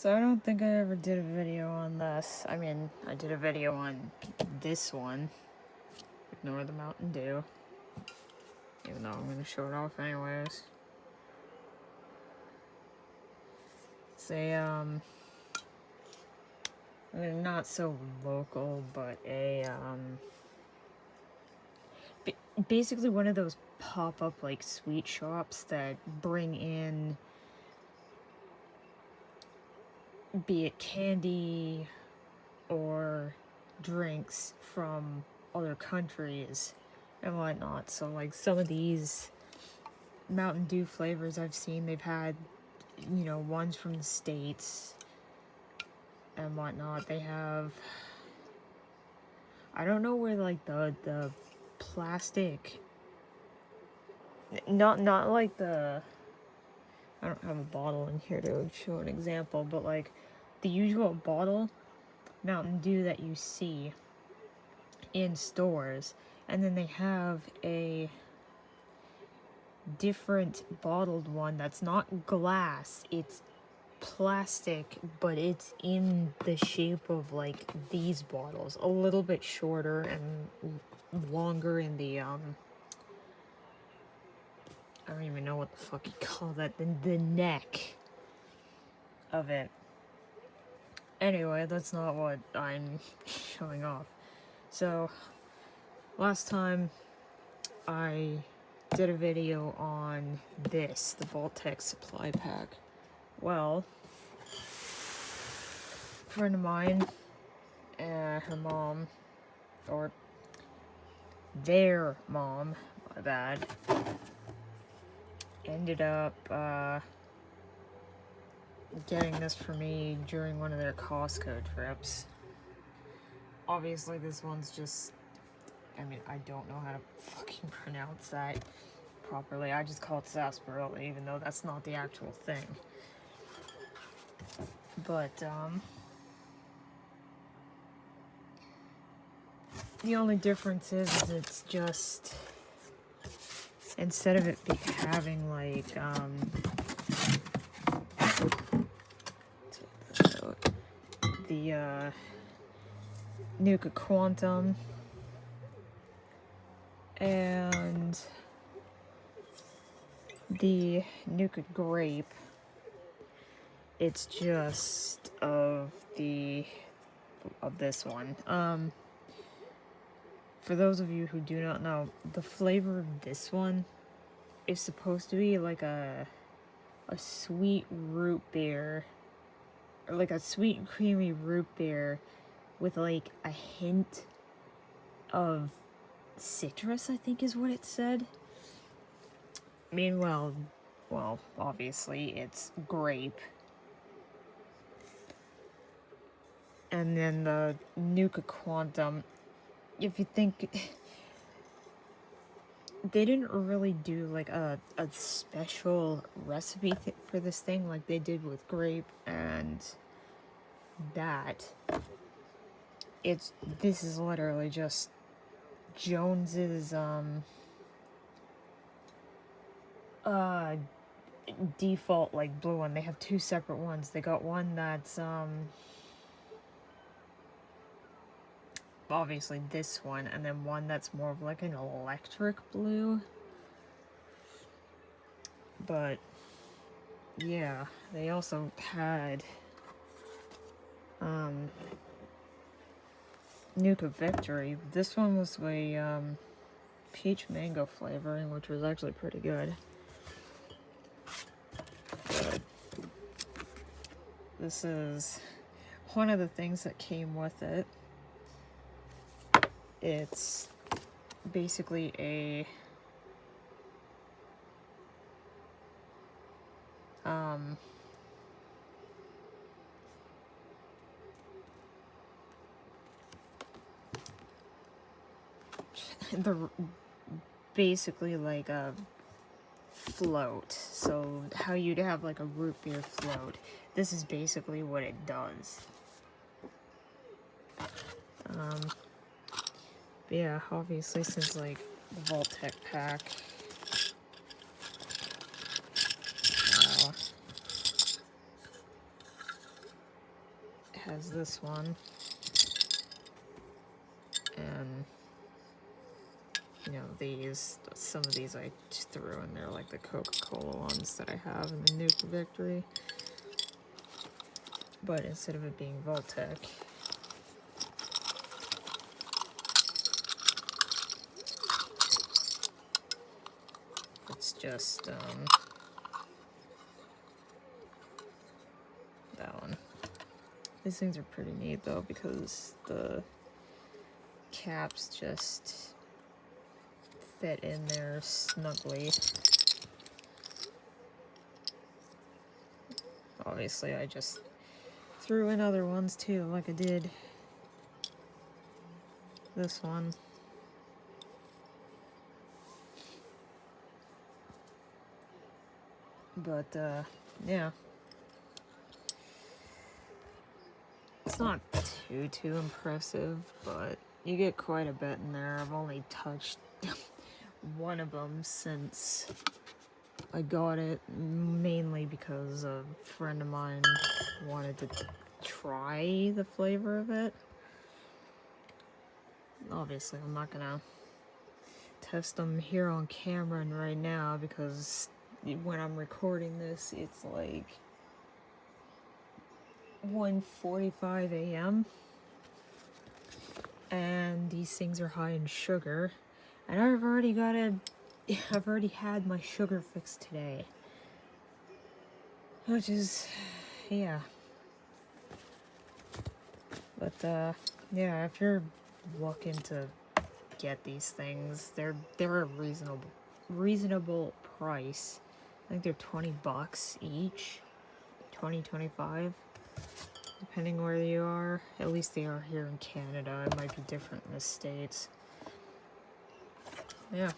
So I don't think I ever did a video on this. I mean, I did a video on this one. Ignore the Mountain Dew. Even though I'm going to show it off anyways. Say, I mean, not so local, but basically one of those pop-up, like, sweet shops that bring in, be it candy or drinks from other countries and whatnot. So, like, some of these Mountain Dew flavors I've seen, they've had, you know, ones from the States and whatnot. They have, I don't know where, like, the plastic, not like the, I don't have a bottle in here to show an example, but like the usual bottle Mountain Dew that you see in stores, and then they have a different bottled one that's not glass, it's plastic, but it's in the shape of like these bottles, a little bit shorter and longer in the I don't even know what the fuck you call that, the neck of it. Anyway, that's not what I'm showing off. So last time I did a video on this, the Vault-Tec supply pack. Well, a friend of mine, her mom, or their mom, my bad, ended up getting this for me during one of their Costco trips. Obviously this one's just, I mean, I don't know how to fucking pronounce that properly. I just call it sarsaparilla, even though that's not the actual thing. But, the only difference is it's just, instead of it having like, the, Nuka Quantum and the Nuka Grape, it's just of this one. For those of you who do not know, the flavor of this one is supposed to be like a sweet root beer, or like a sweet and creamy root beer with like a hint of citrus, I think is what it said. Meanwhile, well, obviously it's grape. And then the Nuka Quantum, if you think, they didn't really do like a special recipe for this thing like they did with grape and that. This is literally just Jones's default like blue one. They have two separate ones. They got one that's obviously this one, and then one that's more of like an electric blue. But yeah, they also had Nuka Victory. This one was a peach mango flavoring, which was actually pretty good. But this is one of the things that came with it. It's basically a basically like a float. So how you'd have like a root beer float, this is basically what it does. But yeah, obviously since like the Vault-Tec pack, wow. has this one. And, you know, some of these I just threw in there, like the Coca-Cola ones that I have in the Nuke Victory. But instead of it being Voltec, it's just, that one. These things are pretty neat though, because the caps just fit in there snugly. Obviously, I just threw in other ones too, like I did this one. But, yeah. It's not too impressive, but you get quite a bit in there. I've only touched one of them since I got it, mainly because a friend of mine wanted to try the flavor of it. Obviously, I'm not gonna test them here on camera and right now, because when I'm recording this, it's like 1:45 a.m. and these things are high in sugar, and I've already had my sugar fix today, which is, yeah. But yeah, if you're looking to get these things, they're a reasonable price. I think they're $20 each, 25, depending where you are. At least they are here in Canada. It might be different in the States. Yeah.